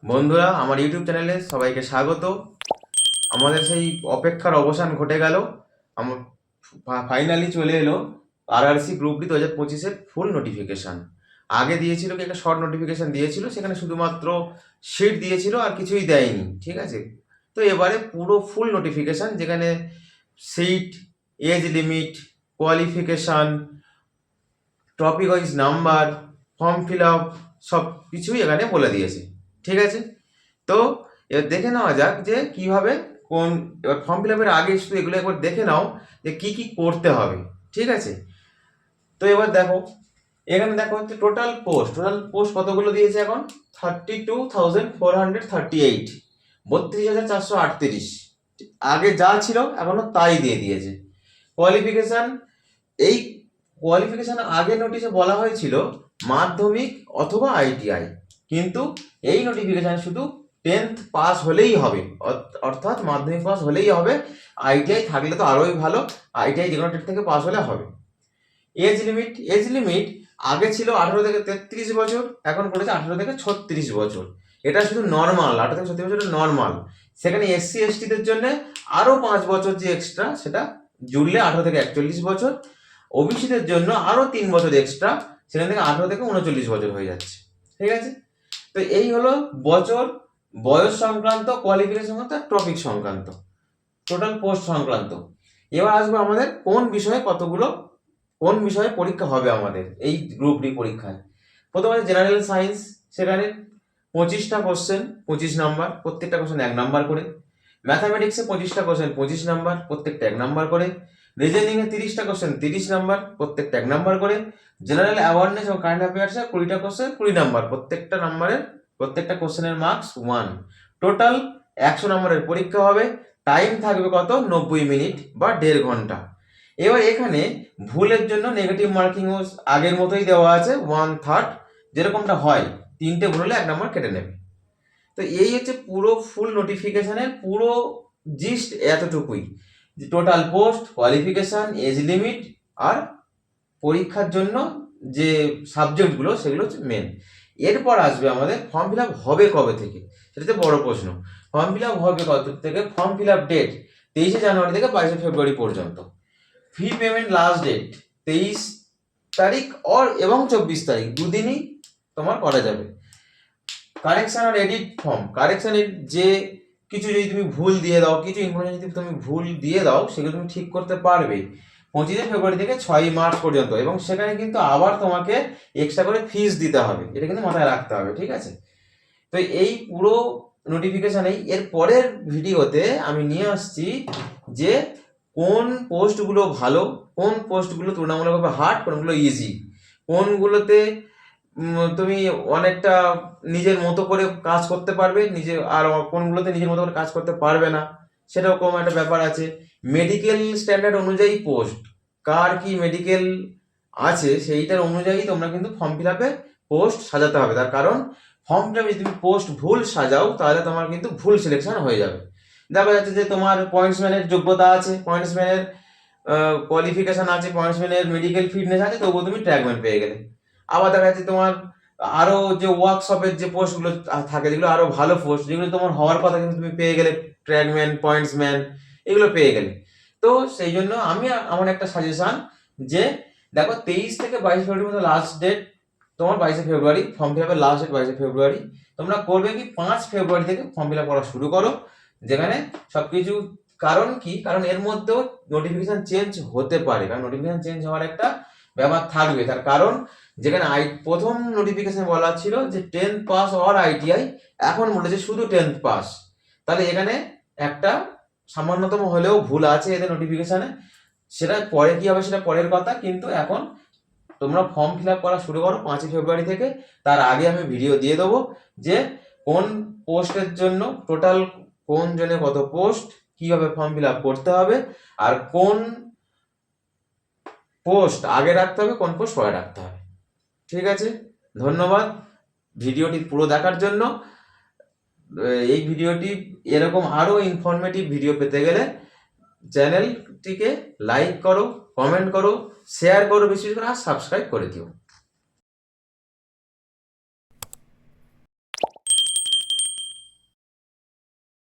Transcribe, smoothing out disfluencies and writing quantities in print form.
বন্ধুরা, আমার ইউটিউব চ্যানেলে সবাইকে স্বাগত। আমাদের সেই অপেক্ষার অবসান ঘটে গেল। আমার ফাইনালি চলে এলো আরআরসি গ্রুপ ডি 2025-এর ফুল নোটিফিকেশান। আগে দিয়েছিল কি, একটা শর্ট নোটিফিকেশান দিয়েছিল, সেখানে শুধুমাত্র শিট দিয়েছিল আর কিছুই দেয়নি, ঠিক আছে। তো এবারে পুরো ফুল নোটিফিকেশান, যেখানে seat, age limit, qualification, topic wise number, form fill up, সব কিছুই এখানে বলে দিয়েছে, ঠিক আছে। তো এবার দেখে নেওয়া যাক যে কিভাবে কোন, এবার ফর্ম ফিল আপের আগে শুধু এগুলো একবার দেখে নাও যে কি কি করতে হবে, ঠিক আছে। তো এবার দেখো, এখানে দেখো হচ্ছে টোটাল পোস্ট কতগুলো দিয়েছে এখন, 32,438, 32,438। আগে যা ছিল এখনো তাই দিয়ে দিয়েছে। কোয়ালিফিকেশন, এই কোয়ালিফিকেশন আগে নোটিশে বলা হয়েছিল মাধ্যমিক অথবা আইটিআই, কিন্তু এই নোটিফিকেশন শুধু 10th পাস হলেই হবে, অর্থাৎ মাধ্যমিক পাস হলেই হবে। আইটিআই থাকলে তো আরোই ভালো, আইটিআই যে কোনো থেকে পাস হলে হবে। এজ লিমিট আগে ছিল 18 থেকে 33 বছর, এখন করেছে 18 থেকে 36 বছর। এটা শুধু নর্মাল, 18 থেকে 36 বছর নর্মাল। সেখানে এসসি এসটিদের জন্য আরো 5 বছর যে এক্সট্রা, সেটা জুড়লে 18 থেকে 41 বছর। ওবিসিদের জন্য আরো 3 বছর এক্সট্রা, সেখান থেকে 18 থেকে 39 বছর হয়ে যাচ্ছে, ঠিক আছে। তো এই হলো বছর, বয়স সংক্রান্ত, কোয়ালিফিকেশন সংক্রান্ত, টপিক সংক্রান্ত, টোটাল পোস্ট সংক্রান্ত। এবার আসবে আমাদের কোন বিষয়ে পরীক্ষা হবে আমাদের এই গ্রুপ ডি পরীক্ষায়। প্রথমে জেনারেল সায়েন্স, সেখানে 25টা কোশ্চেন, 25 নাম্বার, প্রত্যেকটা কোশ্চেন 1 নাম্বার করে। ম্যাথামেটিক্সে 25টা কোশ্চেন, 25 নাম্বার, প্রত্যেকটা 1 নাম্বার করে। রিজনিং এ 30টা কোশ্চেন, 30 নাম্বার, প্রত্যেকটা 1 নাম্বার করে। জেনারেল অ্যাওয়ারনেস এবং কারেন্ট অ্যাফেয়ার্সে 20টা কোশ্চেন, 20 নাম্বার, প্রত্যেকটা কোশ্চেনের মার্কস 1। টোটাল 100 নম্বরের পরীক্ষা হবে। টাইম থাকবে কত, 90 মিনিট বা 1.5 ঘন্টা। এবার এখানে ভুলের জন্য নেগেটিভ মার্কিং আগের মতোই দেওয়া আছে, 1/3, যেরকমটা হয়। 3টে ভুল হলে 1 নম্বর কেটে নেবে। তো এই হচ্ছে পুরো ফুল নোটিফিকেশনের পুরো জিস্ট, এতটুকুই। Total post, qualification, age limit, আর পরীক্ষার জন্য যে সাবজেক্টগুলো, সেগুলো হচ্ছে মেন। এরপর আসবে আমাদের ফর্ম ফিল আপ হবে কবে থেকে, সেটা হচ্ছে বড় প্রশ্ন। ফর্ম ফিল আপ হবে কত থেকে, ফর্ম ফিল আপ ডেট 23শে জানুয়ারি থেকে 22শে ফেব্রুয়ারি পর্যন্ত। ফি পেমেন্ট লাস্ট ডেট 23 তারিখ এবং 24 তারিখ, দুদিনই তোমার করা যাবে। কারেকশন আর এডিট ফর্ম, কারেকশন যে কিছু যদি তুমি ভুল দিয়ে দাও, কিছু ইনফরমেশন যদি তুমি ভুল দিয়ে দাও, সেগুলো তুমি ঠিক করতে পারবে 25শে ফেব্রুয়ারি থেকে 6ই মার্চ পর্যন্ত। এবং সেখানে কিন্তু আবার তোমাকে এক্সট্রা করে ফিস দিতে হবে, এটা কিন্তু মাথায় রাখতে হবে, ঠিক আছে। তো এই পুরো নোটিফিকেশানেই এর পরের ভিডিওতে আমি নিয়ে আসছি যে কোন পোস্টগুলো ভালো, কোন পোস্টগুলো তুলনামূলকভাবে হার্ড, কোনগুলো ইজি, কোনগুলোতে তুমি অনেকটা নিজের মতো করে কাজ করতে পারবে আর কোনগুলোতে নিজের মতো করে কাজ করতে পারবে না, সেরকম একটা ব্যাপার আছে। মেডিকেল স্ট্যান্ডার্ড অনুযায়ী পোস্ট, কার কি মেডিকেল আছে সেইটার অনুযায়ী তোমরা কিন্তু ফর্ম ফিল আপে পোস্ট সাজাতে হবে। তার কারণ ফর্ম ফিল আপে যদি তুমি পোস্ট ভুল সাজাও, তাহলে তোমার কিন্তু ভুল সিলেকশন হয়ে যাবে। দেখা যাচ্ছে যে তোমার পয়েন্টসম্যানের যোগ্যতা আছে, পয়েন্টসম্যানের কোয়ালিফিকেশন আছে, পয়েন্টসম্যানের মেডিকেল ফিটনেস আছে, তবুও তুমি ট্র্যাকম্যান পেয়ে গেলে। আবার দেখা যাচ্ছে তোমার আরো যে ওয়ার্কশপের যে পোস্টগুলো থাকে, যেগুলো আরো ভালো পোস্ট, যেগুলো তোমার হওয়ার কথা, কিন্তু তুমি পেয়ে গেলে ট্র্যাকম্যান, পয়েন্টসম্যান, এগুলো পেয়ে গেলে। তো সেই জন্য আমার একটা সাজেশন যে দেখো, 23 থেকে 22 ফেব্রুয়ারি মধ্যে লাস্ট ডেট তোমার, 22শে ফেব্রুয়ারি ফর্ম ফিল আপের লাস্ট ডেট, 22শে ফেব্রুয়ারি। তোমরা করবে কি, 5 ফেব্রুয়ারি থেকে ফর্ম ফিল আপ করা শুরু করো, যেখানে সবকিছু, কারণ এর মধ্যেও নোটিফিকেশন চেঞ্জ হতে পারে, কারণ নোটিফিকেশন চেঞ্জ হওয়ার একটা ব্যাপার থাকবে। তার কারণ যেখানে প্রথম নোটিফিকেশন বলা ছিল যে 10th পাস অর আইটিআই, এখন বলেছে শুধু 10th পাস। তাহলে এখানে একটা সামান্যতম হলেও ভুল আছে এদের নোটিফিকেশনে। সেটা পরে কি হবে সেটা পরের কথা, কিন্তু এখন তোমরা ফর্ম ফিল আপ করা শুরু করো 5ই ফেব্রুয়ারি থেকে। তার আগে আমি ভিডিও দিয়ে দেবো যে কোন পোস্টের জন্য টোটাল, কোন জনে কত পোস্ট, কিভাবে ফর্ম ফিল আপ করতে হবে, আর কোন পোস্ট আগে রাখতে হবে, কোন পোস্ট পরে রাখতে হবে। ঠিক আছে, ধন্যবাদ ভিডিওটি পুরো দেখার জন্য। এই ভিডিওটি এরকম আরো ইনফরমেটিভ ভিডিও পেতে গেলে চ্যানেলটিকে লাইক করো, কমেন্ট করো, শেয়ার করো বেশি করে, আর সাবস্ক্রাইব করে দিও।